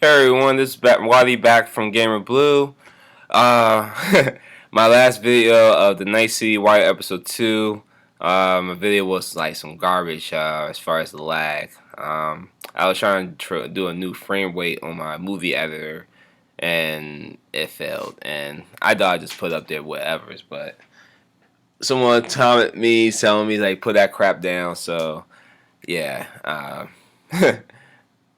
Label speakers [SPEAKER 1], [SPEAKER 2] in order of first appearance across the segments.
[SPEAKER 1] Hey everyone, this is Waddy back from Gamer Blue. My last video of the Night City Wire episode 2. My video was like some garbage as far as the lag. I was trying to do a new frame rate on my movie editor, and it failed. And I thought I just put up there whatever's, but someone commented me telling me like put that crap down. So yeah.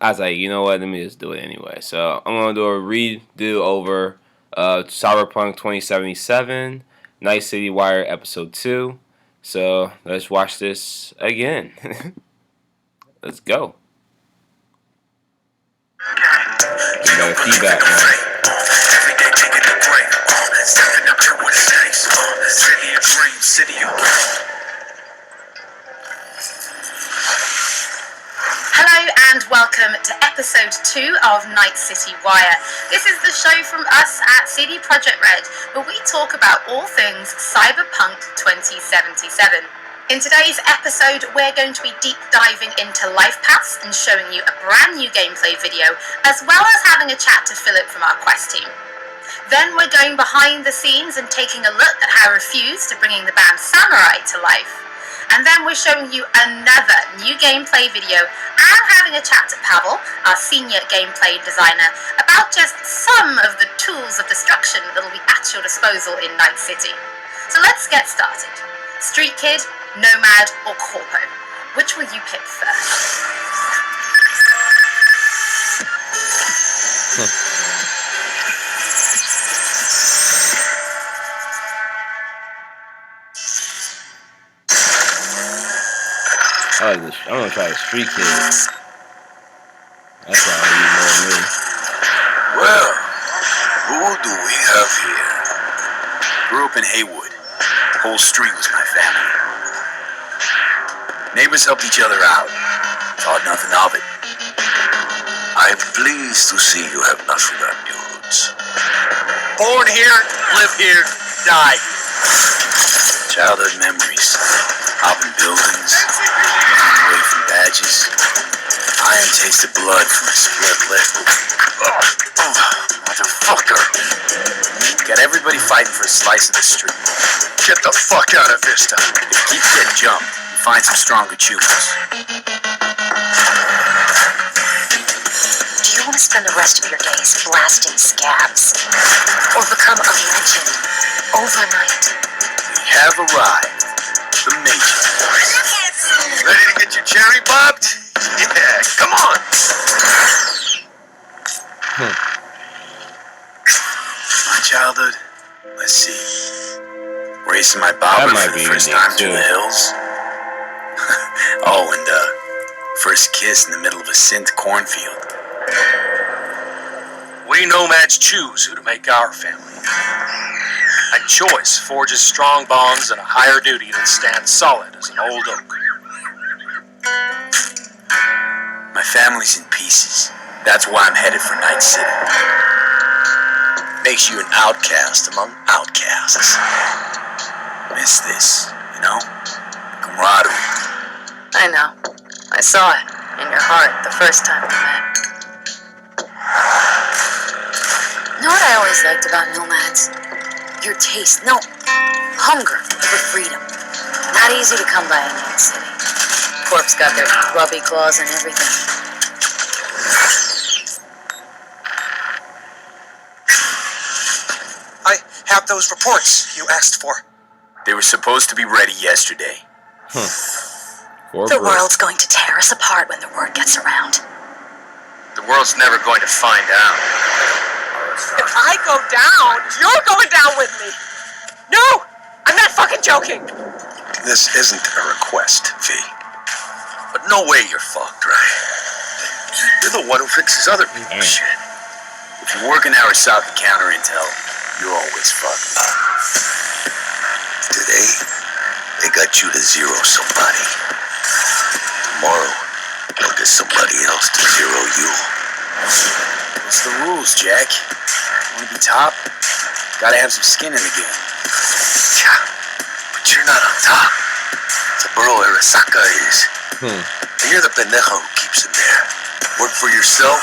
[SPEAKER 1] I was like, you know what? Let me just do it anyway. So I'm gonna do a redo over Cyberpunk 2077, Night City Wire Episode 2. So let's watch this again. Let's go. Another feedback now.
[SPEAKER 2] Hello and welcome to episode 2 of Night City Wire. This is the show from us at CD Projekt Red, where we talk about all things Cyberpunk 2077. In today's episode, we're going to be deep diving into life paths and showing you a brand new gameplay video, as well as having a chat to Philip from our quest team. Then we're going behind the scenes and taking a look at how Refused are bringing the band Samurai to life. And then we're showing you another new gameplay video and having a chat to Pavel, our senior gameplay designer, about just some of the tools of destruction that will be at your disposal in Night City. So let's get started. Street Kid, Nomad, or Corpo? Which will you pick first?
[SPEAKER 1] I'm gonna try the Street Kid. That's all I need more than me.
[SPEAKER 3] Well, who do we have here? Grew up in Haywood. The whole street was my family. Neighbors helped each other out. Thought nothing of it. I'm pleased to see you have not forgotten your roots. Born here, live here, die. Childhood memories. Hopping buildings. Away from badges. Iron tasted blood from a split lip. Motherfucker. Got everybody fighting for a slice of the street. Get the fuck out of Vista. If you keep getting jumped, you find some stronger choosers.
[SPEAKER 4] Do you want to spend the rest of your days blasting scabs? Or become a legend overnight?
[SPEAKER 3] We have arrived. The Major. Ready to get your cherry popped? Yeah, come on. My childhood, let's see. Racing my bobber for the first time through the hills. Oh, and first kiss in the middle of a synth cornfield. We nomads choose who to make our family. A choice forges strong bonds and a higher duty that stands solid as an old oak. My family's in pieces. That's why I'm headed for Night City. Makes you an outcast among outcasts. Miss this, you know? Camaraderie.
[SPEAKER 4] I know. I saw it in your heart the first time we met. You know what I always liked about nomads? Your taste, no, hunger for freedom. Not easy to come by in Night City. Corp's got their grubby claws and everything.
[SPEAKER 3] I have those reports you asked for. They were supposed to be ready yesterday.
[SPEAKER 4] The world's going to tear us apart when the word gets around.
[SPEAKER 3] The world's never going to find out.
[SPEAKER 5] If I go down, you're going down with me. No, I'm not fucking joking.
[SPEAKER 3] This isn't a request, V. But no way you're fucked, right? You're the one who fixes other people's shit. If you work in Arasaka counter intel, you're always fucked. Today, they got you to zero somebody. Tomorrow, they'll get somebody else to zero you. What's the rules, Jack? Want to be top? Gotta have some skin in the game. Yeah, but you're not on top. Saburo Arasaka is. And you're the pendejo who keeps him there. Work for yourself,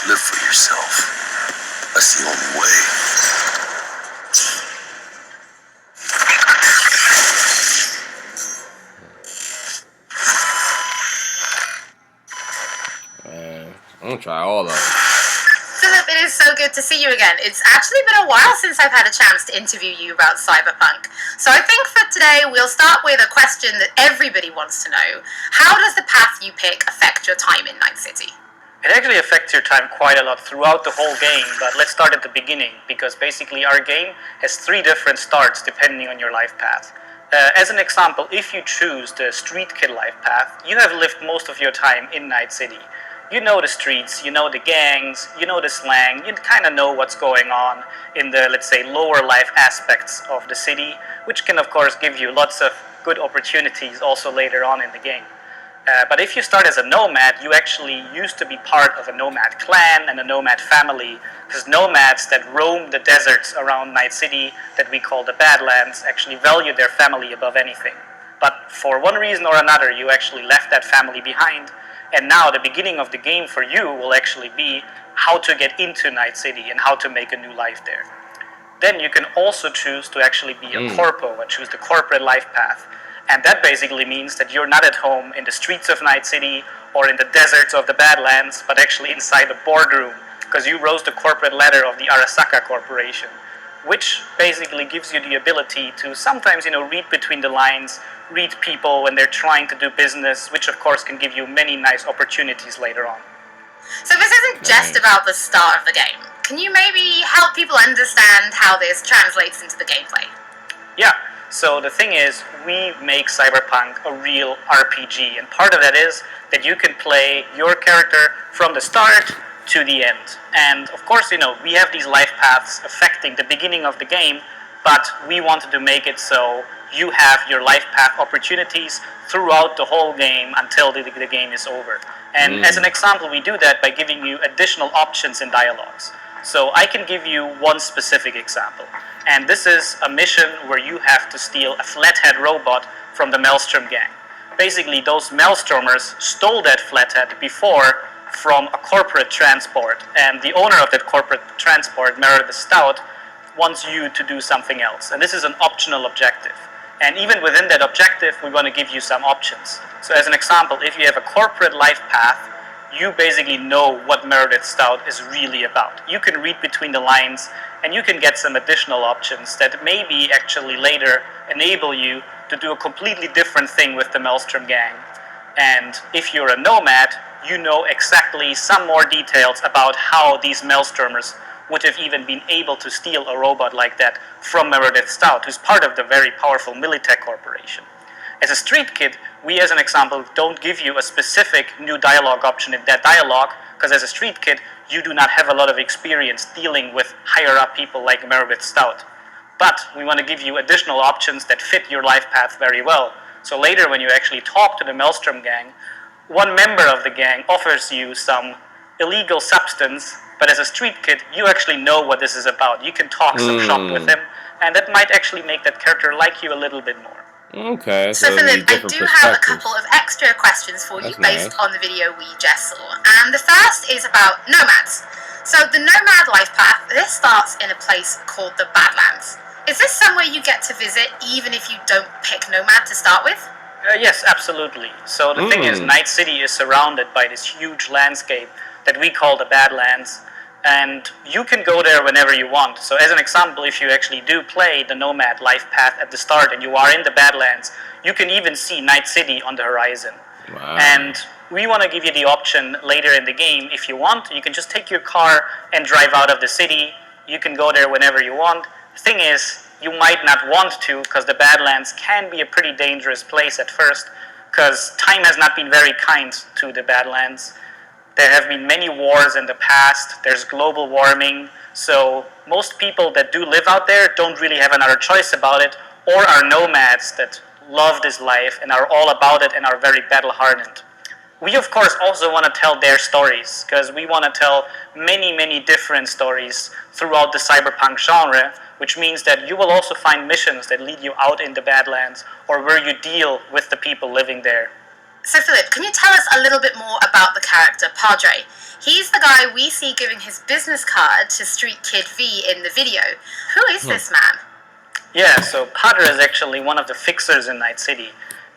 [SPEAKER 3] live for yourself. yourself. That's the only way.
[SPEAKER 1] I'm gonna try all of them.
[SPEAKER 2] Philip, it is so good to see you again. It's actually been a while since I've had a chance to interview you about Cyberpunk. So I think for today we'll start with a question that everybody wants to know. How does the path you pick affect your time in Night City?
[SPEAKER 6] It actually affects your time quite a lot throughout the whole game, but let's start at the beginning, because basically our game has 3 different starts depending on your life path. As an example, if you choose the Street Kid life path, you have lived most of your time in Night City. You know the streets, you know the gangs, you know the slang, you kind of know what's going on in the, let's say, lower life aspects of the city, which can of course give you lots of good opportunities also later on in the game. But if you start as a nomad, you actually used to be part of a nomad clan and a nomad family, because nomads that roam the deserts around Night City, that we call the Badlands, actually value their family above anything. But for one reason or another, you actually left that family behind, and now the beginning of the game for you will actually be how to get into Night City and how to make a new life there. Then you can also choose to actually be a corpo and choose the corporate life path. And that basically means that you're not at home in the streets of Night City or in the deserts of the Badlands, but actually inside a boardroom, because you rose the corporate ladder of the Arasaka Corporation, which basically gives you the ability to sometimes, read between the lines, read people when they're trying to do business, which of course can give you many nice opportunities later on.
[SPEAKER 2] So this isn't just about the start of the game. Can you maybe help people understand how this translates into the gameplay?
[SPEAKER 6] Yeah. So the thing is, we make Cyberpunk a real RPG, and part of that is that you can play your character from the start to the end. And of course, we have these life paths affecting the beginning of the game, but we wanted to make it so you have your life path opportunities throughout the whole game until the game is over. And as an example, we do that by giving you additional options in dialogues. So I can give you one specific example. And this is a mission where you have to steal a flathead robot from the Maelstrom gang. Basically, those Maelstormers stole that flathead before from a corporate transport, and the owner of that corporate transport, Meredith Stout, wants you to do something else. And this is an optional objective. And even within that objective, we want to give you some options. So as an example, if you have a corporate life path, you basically know what Meredith Stout is really about. You can read between the lines, and you can get some additional options that maybe actually later enable you to do a completely different thing with the Maelstrom gang. And if you're a nomad, you know exactly some more details about how these Maelstormers would have even been able to steal a robot like that from Meredith Stout, who's part of the very powerful Militech Corporation. As a street kid, we as an example don't give you a specific new dialogue option in that dialogue, because as a street kid, you do not have a lot of experience dealing with higher up people like Meredith Stout. But we want to give you additional options that fit your life path very well. So later when you actually talk to the Maelstrom gang, one member of the gang offers you some illegal substance, but as a street kid, you actually know what this is about. You can talk some shop with him, and that might actually make that character like you a little bit more.
[SPEAKER 1] Okay,
[SPEAKER 2] so Philip, I do have a couple of extra questions for you based on the video we just saw. And the first is about nomads. So the nomad life path, this starts in a place called the Badlands. Is this somewhere you get to visit even if you don't pick nomad to start with?
[SPEAKER 6] Yes, absolutely. So the thing is, Night City is surrounded by this huge landscape that we call the Badlands, and you can go there whenever you want. So as an example, if you actually do play the Nomad life path at the start and you are in the Badlands, you can even see Night City on the horizon.
[SPEAKER 1] Wow.
[SPEAKER 6] And we want to give you the option later in the game, if you want, you can just take your car and drive out of the city. You can go there whenever you want. The thing is, you might not want to, because the Badlands can be a pretty dangerous place at first, because time has not been very kind to the Badlands. There have been many wars in the past, there's global warming, so most people that do live out there don't really have another choice about it, or are nomads that love this life and are all about it and are very battle-hardened. We of course also want to tell their stories, because we want to tell many different stories throughout the cyberpunk genre, which means that you will also find missions that lead you out in the Badlands, or where you deal with the people living there.
[SPEAKER 2] So Philip, can you tell us a little bit more about the character Padre? He's the guy we see giving his business card to Street Kid V in the video. Who is this man?
[SPEAKER 6] Yeah, so Padre is actually one of the fixers in Night City.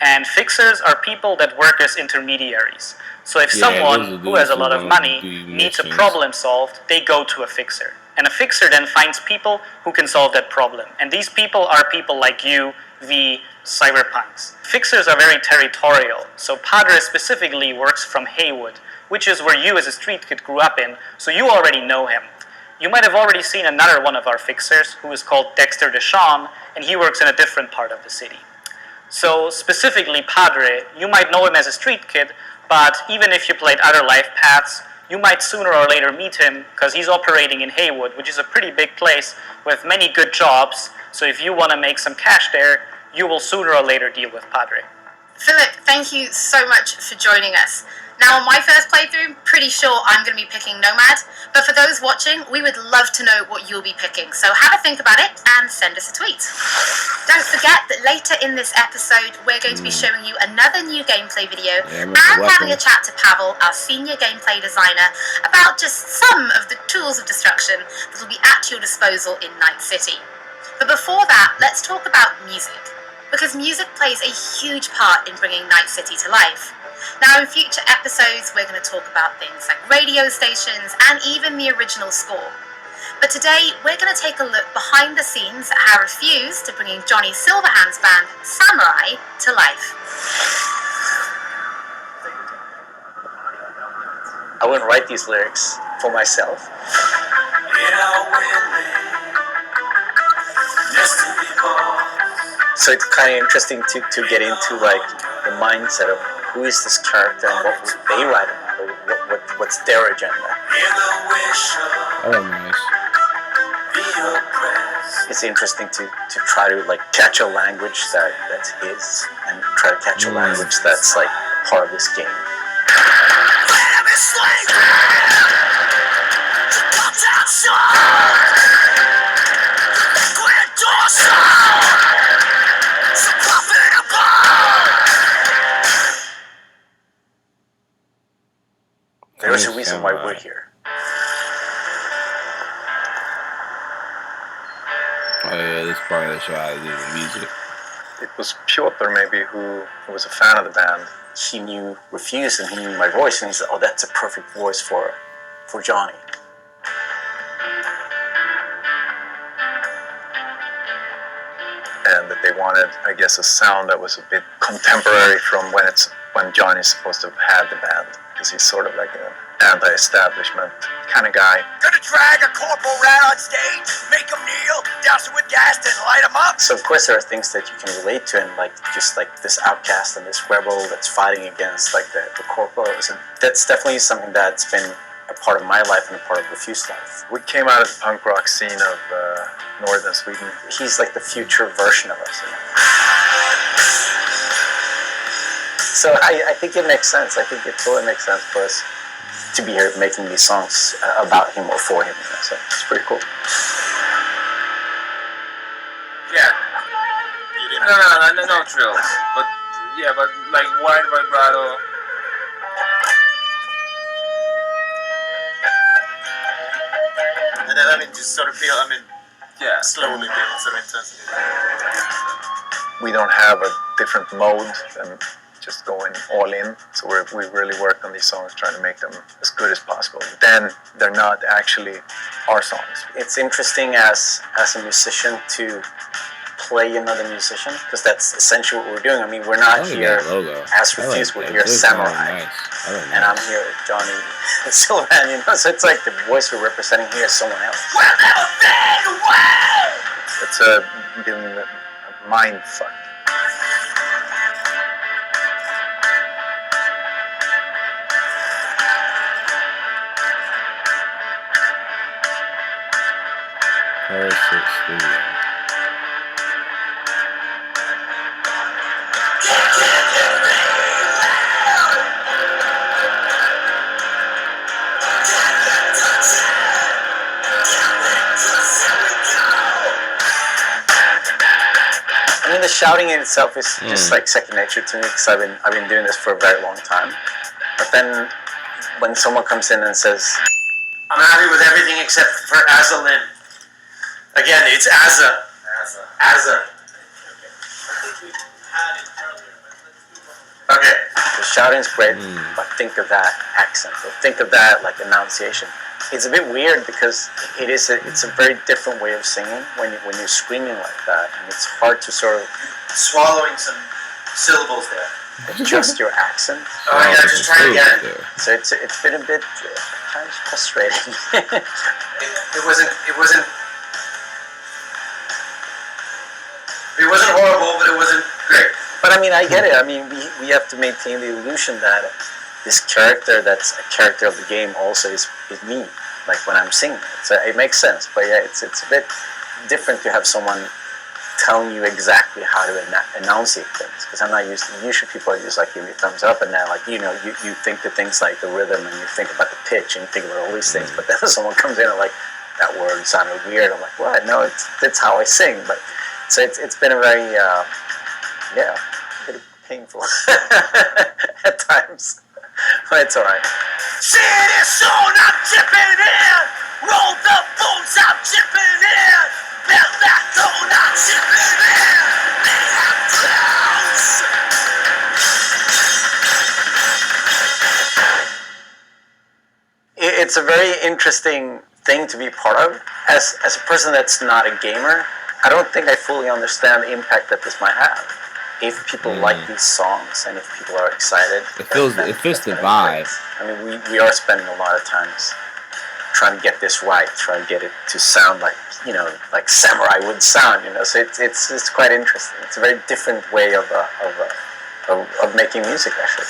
[SPEAKER 6] And fixers are people that work as intermediaries. So if someone who has a lot of money needs a problem solved, they go to a fixer. And a fixer then finds people who can solve that problem. And these people are people like you, the cyberpunks. Fixers are very territorial. So Padre specifically works from Haywood, which is where you as a street kid grew up in, so you already know him. You might have already seen another one of our fixers, who is called Dexter Deshawn, and he works in a different part of the city. So specifically Padre, you might know him as a street kid, but even if you played other life paths, you might sooner or later meet him, because he's operating in Haywood, which is a pretty big place with many good jobs, so if you want to make some cash there, you will sooner or later deal with Padre.
[SPEAKER 2] Philip, thank you so much for joining us. Now, on my first playthrough, pretty sure I'm going to be picking Nomad, but for those watching, we would love to know what you'll be picking, so have a think about it and send us a tweet. Don't forget that later in this episode, we're going to be showing you another new gameplay video and having a chat to Pavel, our senior gameplay designer, about just some of the tools of destruction that will be at your disposal in Night City. But before that, let's talk about music, because music plays a huge part in bringing Night City to life. Now, in future episodes, we're going to talk about things like radio stations and even the original score. But today, we're going to take a look behind the scenes at how Refused to bringing Johnny Silverhand's band, Samurai, to life.
[SPEAKER 7] I wouldn't write these lyrics for myself. So it's kind of interesting to get into like the mindset of who is this character and what would they write about, or what's their agenda.
[SPEAKER 1] Oh, nice.
[SPEAKER 7] It's interesting to try to like catch a language that's his and try to catch a language that's like part of this game. There's a reason why we're here.
[SPEAKER 1] Oh yeah, this part of the show has to do with music.
[SPEAKER 8] It was Piotr maybe who was a fan of the band.
[SPEAKER 7] He knew Refused and he knew my voice and he said, oh, that's a perfect voice for Johnny.
[SPEAKER 8] And that they wanted, I guess, a sound that was a bit contemporary from when Johnny's supposed to have had the band. Because he's sort of like an anti-establishment kind of guy.
[SPEAKER 3] Gonna drag a corporal rat on stage, make him kneel, douse him with gas, then light him up.
[SPEAKER 7] So of course there are things that you can relate to, and like just like this outcast and this rebel that's fighting against like the corporals, and that's definitely something that's been a part of my life and a part of Refused life.
[SPEAKER 8] We came out of the punk rock scene of northern Sweden.
[SPEAKER 7] He's like the future version of us. You know? So I think it makes sense. I think it totally makes sense for us to be here making these songs about him or for him. You know? So it's pretty cool.
[SPEAKER 9] Yeah. No drills. But yeah, but like wide vibrato.
[SPEAKER 3] And then, just sort of feel,
[SPEAKER 9] Yeah.
[SPEAKER 3] slowly build sort of intensity.
[SPEAKER 8] We don't have a different mode than just going all in. So we really work on these songs, trying to make them as good as possible. Then they're not actually our songs.
[SPEAKER 7] It's interesting as a musician to play another musician, because that's essentially what we're doing. I mean, we're not here as Refused, we're here as Samurai. And I'm here with Johnny Silverhand, you know, so it's like the voice we're representing here is someone else.
[SPEAKER 3] We'll never fade away!
[SPEAKER 8] It's been a mind fuck.
[SPEAKER 1] PARASIT Studio.
[SPEAKER 7] shouting in itself is just like second nature to me because I've been doing this for a very long time. But then when someone comes in and says,
[SPEAKER 3] I'm happy with everything except for Azalin. Again, it's Azza. Azza. Okay.
[SPEAKER 7] The shouting's great, but think of that accent, or think of that like enunciation. It's a bit weird because it's a very different way of singing when you're screaming like that, and it's hard to sort of
[SPEAKER 3] swallowing some syllables there.
[SPEAKER 7] Adjust your accent.
[SPEAKER 3] Oh yeah, just try again.
[SPEAKER 7] So it's been a bit kind of frustrating.
[SPEAKER 3] it wasn't horrible, but it wasn't great.
[SPEAKER 7] But I mean, I get it. I mean, we have to maintain the illusion that this character that's a character of the game also is me, like when I'm singing. So it makes sense. But yeah, it's a bit different to have someone telling you exactly how to enunciate things. Because I'm not used to, usually people are just like give me a thumbs up and then like, you know, you think the things like the rhythm and you think about the pitch and you think about all these things. But then someone comes in and like, that word sounded weird. I'm like, what? No, that's how I sing. But so it's been a very, a bit painful at times. But it's alright.
[SPEAKER 3] See this soon, I'm chipping in. Roll the bones, I'm chipping in. Build that tone, I'm chipping in. They have clowns.
[SPEAKER 7] It's a very interesting thing to be part of. As a person that's not a gamer, I don't think I fully understand the impact that this might have. If people like these songs and if people are excited,
[SPEAKER 1] it fits the vibe.
[SPEAKER 7] I mean, we are spending a lot of times trying to get this right, trying to get it to sound like, you know, like Samurai would sound, you know. So it's quite interesting. It's a very different way of making music, actually.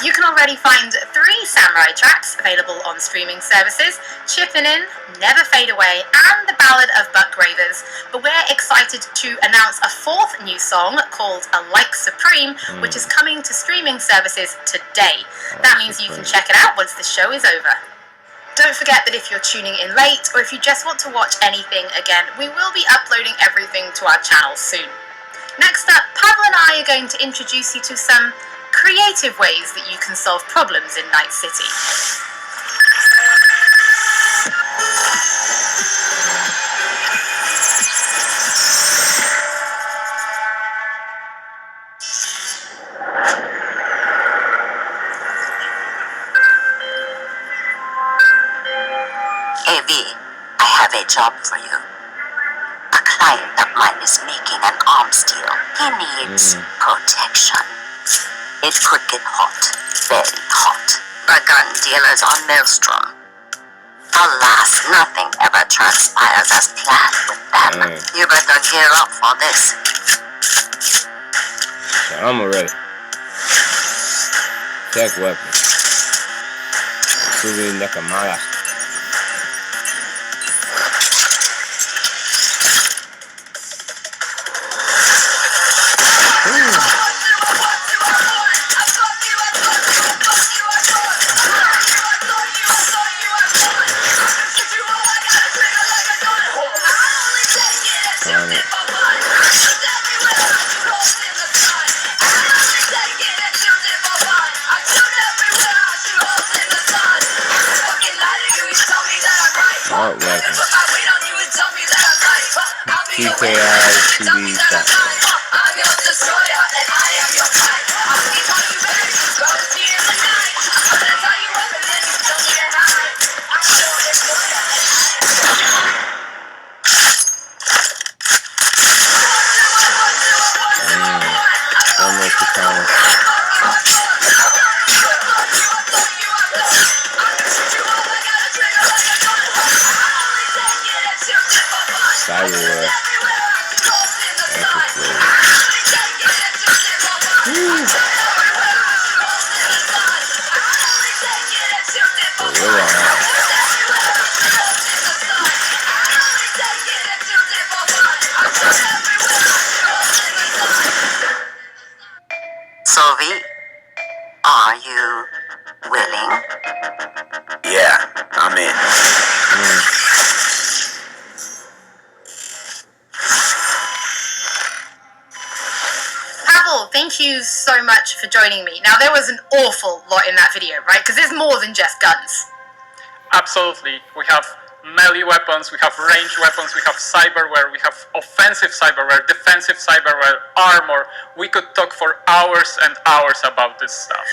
[SPEAKER 2] You can already find 3 Samurai tracks available on streaming services: Chippin' In, Never Fade Away, and The Ballad of Buck Ravers. But we're excited to announce a 4th new song called A Like Supreme, which is coming to streaming services today. That means you can check it out once the show is over. Don't forget that if you're tuning in late, or if you just want to watch anything again, we will be uploading everything to our channel soon. Next up, Pavel and I are going to introduce you to some creative ways that you can solve problems in Night City.
[SPEAKER 4] Hey V, I have a job for you. A client of mine is making an arms deal. He needs protection. It could get hot, very hot. The gun dealers on Maelstrom. Alas, nothing ever transpires as planned with them. You better gear up for this.
[SPEAKER 1] So I'm ready. Check weapon. Subir la camada. CYBERWARE.
[SPEAKER 4] So V, are you willing?
[SPEAKER 3] Yeah, I'm in.
[SPEAKER 2] Pavel, thank you so much for joining me. Now, there was an awful lot in that video, right? Because there's more than just guns.
[SPEAKER 10] Absolutely. We have melee weapons, we have ranged weapons, we have cyberware, we have offensive cyberware, defensive cyberware, armor. We could talk for hours and hours about this stuff.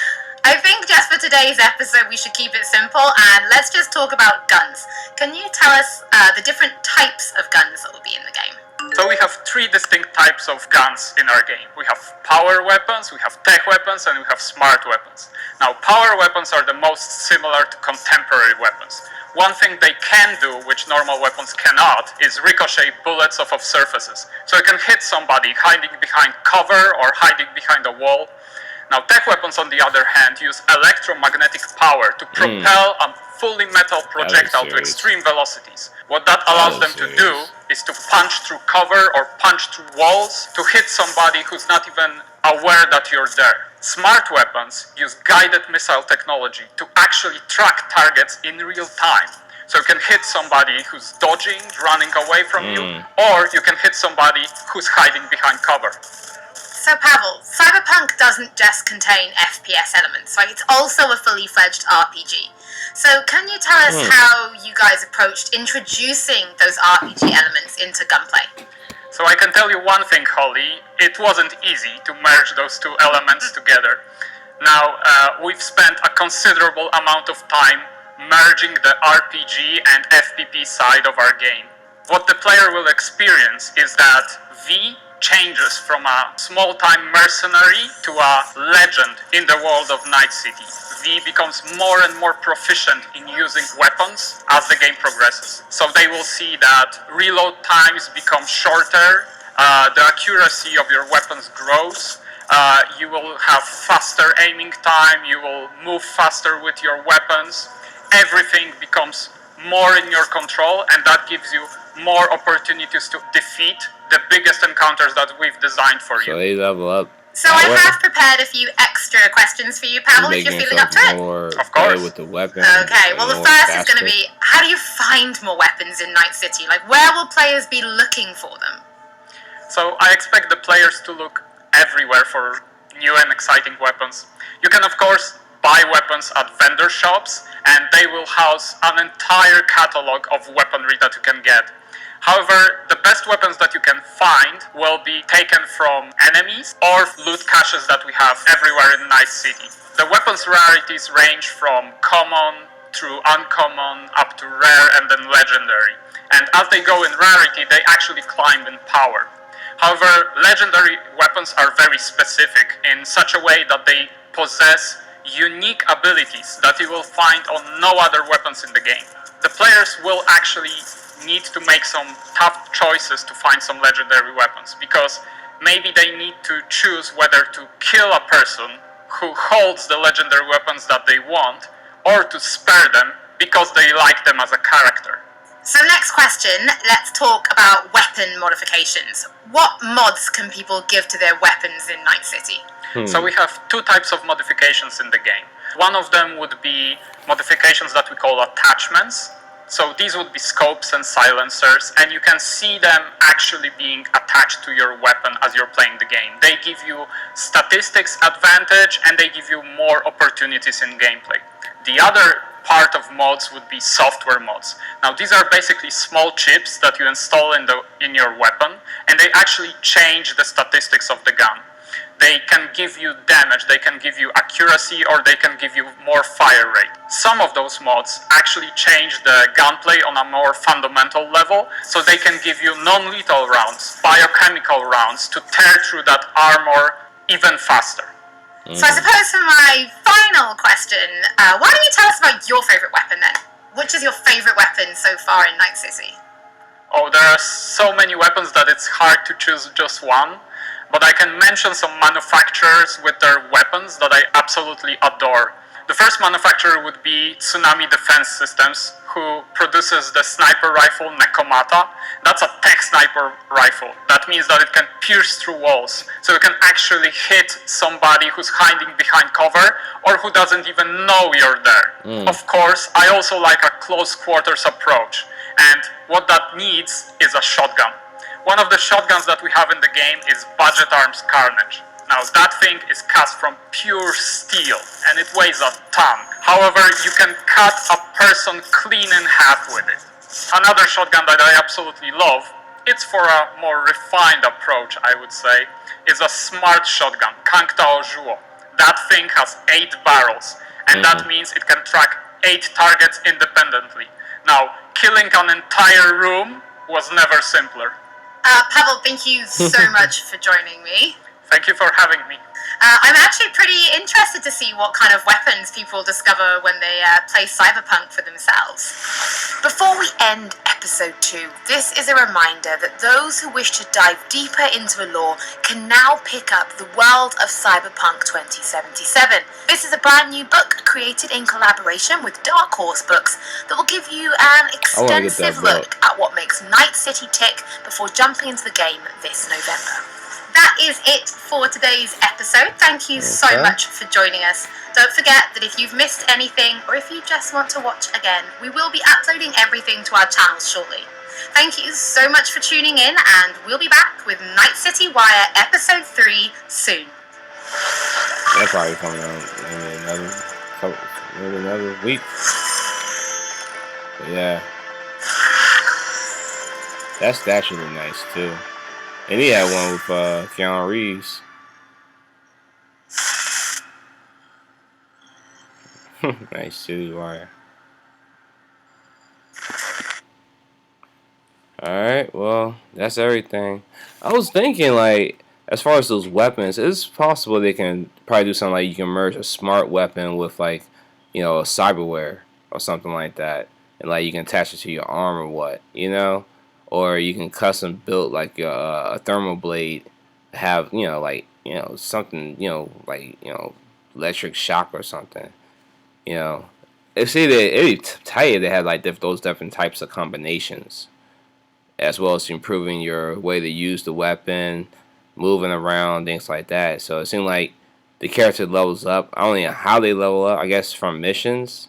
[SPEAKER 2] I think just for today's episode we should keep it simple and let's just talk about guns. Can you tell us the different types of guns that will be in the game?
[SPEAKER 10] So we have three distinct types of guns in our game. We have power weapons, we have tech weapons, and we have smart weapons. Now, power weapons are the most similar to contemporary weapons. One thing they can do, which normal weapons cannot, is ricochet bullets off of surfaces. So you can hit somebody hiding behind cover or hiding behind a wall. Now, tech weapons, on the other hand, use electromagnetic power to propel a fully metal projectile to extreme velocities. What that allows them to do is to punch through cover or punch through walls to hit somebody who's not even aware that you're there. Smart weapons use guided missile technology to actually track targets in real time. So you can hit somebody who's dodging, running away from you, or you can hit somebody who's hiding behind cover.
[SPEAKER 2] So Pavel, Cyberpunk doesn't just contain FPS elements, right? It's also a fully fledged RPG. So can you tell us how you guys approached introducing those RPG elements into gunplay?
[SPEAKER 10] So I can tell you one thing, Holly, it wasn't easy to merge those two elements together. Now, we've spent a considerable amount of time merging the RPG and FPP side of our game. What the player will experience is that V changes from a small-time mercenary to a legend in the world of Night City. V becomes more and more proficient in using weapons as the game progresses. So they will see that reload times become shorter, the accuracy of your weapons grows, you will have faster aiming time, you will move faster with your weapons, everything becomes more in your control, and that gives you more opportunities to defeat the biggest encounters that we've designed for you.
[SPEAKER 1] So they level up.
[SPEAKER 2] So I have prepared a few extra questions for you, Pavel, if you're feeling up to it.
[SPEAKER 10] Of course.
[SPEAKER 1] With the weapon.
[SPEAKER 2] Okay, well the first is going to be, how do you find more weapons in Night City? Like, where will players be looking for them?
[SPEAKER 10] So I expect the players to look everywhere for new and exciting weapons. You can, of course, buy weapons at vendor shops, and they will house an entire catalog of weaponry that you can get. However, the best weapons that you can find will be taken from enemies or loot caches that we have everywhere in Night City. The weapons rarities range from common through uncommon up to rare and then legendary. And as they go in rarity, they actually climb in power. However, legendary weapons are very specific in such a way that they possess unique abilities that you will find on no other weapons in the game. The players will actually need to make some tough choices to find some legendary weapons, because maybe they need to choose whether to kill a person who holds the legendary weapons that they want, or to spare them because they like them as a character.
[SPEAKER 2] So next question, let's talk about weapon modifications. What mods can people give to their weapons in Night City?
[SPEAKER 10] So we have two types of modifications in the game. One of them would be modifications that we call attachments. So these would be scopes and silencers, and you can see them actually being attached to your weapon as you're playing the game. They give you statistics advantage, and they give you more opportunities in gameplay. The other part of mods would be software mods. Now these are basically small chips that you install in your weapon, and they actually change the statistics of the gun. They can give you damage, they can give you accuracy, or they can give you more fire rate. Some of those mods actually change the gunplay on a more fundamental level, so they can give you non-lethal rounds, biochemical rounds, to tear through that armor even faster.
[SPEAKER 2] So I suppose for my final question, why don't you tell us about your favourite weapon then? Which is your favourite weapon so far in Night City?
[SPEAKER 10] Oh, there are so many weapons that it's hard to choose just one. But I can mention some manufacturers with their weapons that I absolutely adore. The first manufacturer would be Tsunami Defense Systems, who produces the sniper rifle Nekomata. That's a tech sniper rifle. That means that it can pierce through walls, so you can actually hit somebody who's hiding behind cover or who doesn't even know you're there. Of course, I also like a close quarters approach, and what that needs is a shotgun. One of the shotguns that we have in the game is Budget Arms Carnage. Now that thing is cast from pure steel and it weighs a ton. However, you can cut a person clean in half with it. Another shotgun that I absolutely love, it's for a more refined approach, I would say, is a smart shotgun, Kangtao Zhuo. That thing has 8 barrels, and that means it can track 8 targets independently. Now, killing an entire room was never simpler.
[SPEAKER 2] Pavel, thank you so much for joining me.
[SPEAKER 10] Thank you for having me.
[SPEAKER 2] I'm actually pretty interested to see what kind of weapons people discover when they play Cyberpunk for themselves. Before we end episode 2, this is a reminder that those who wish to dive deeper into the lore can now pick up The World of Cyberpunk 2077. This is a brand new book created in collaboration with Dark Horse Books that will give you an extensive look at what makes Night City tick before jumping into the game this November. That is it for today's episode. Thank you so much for joining us. Don't forget that if you've missed anything or if you just want to watch again, we will be uploading everything to our channel shortly. Thank you so much for tuning in, and we'll be back with Night City Wire Episode 3 soon.
[SPEAKER 1] That's probably coming out maybe another week. But yeah. That statue looked nice too. And he had one with Keanu Reeves. Nice City Wire. Alright, well, that's everything. I was thinking, like, as far as those weapons, it's possible they can probably do something like you can merge a smart weapon with, like, you know, a cyberware or something like that. And, like, you can attach it to your arm or what, you know? Or you can custom build like a thermal blade, have like something like electric shock or something. If it'd tell you they had like those different types of combinations, as well as improving your way to use the weapon, moving around, things like that. So it seemed like the character levels up. I don't know how they level up. I guess from missions.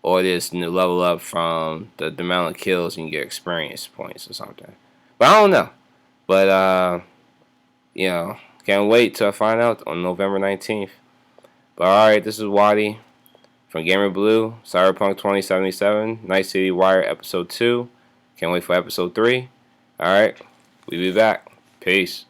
[SPEAKER 1] Or just level up from the amount of kills and you get experience points or something. But I don't know. But, can't wait till I find out on November 19th. But alright, this is Waddy from Gamer Blue, Cyberpunk 2077, Night City Wire Episode 2. Can't wait for Episode 3. Alright, we'll be back. Peace.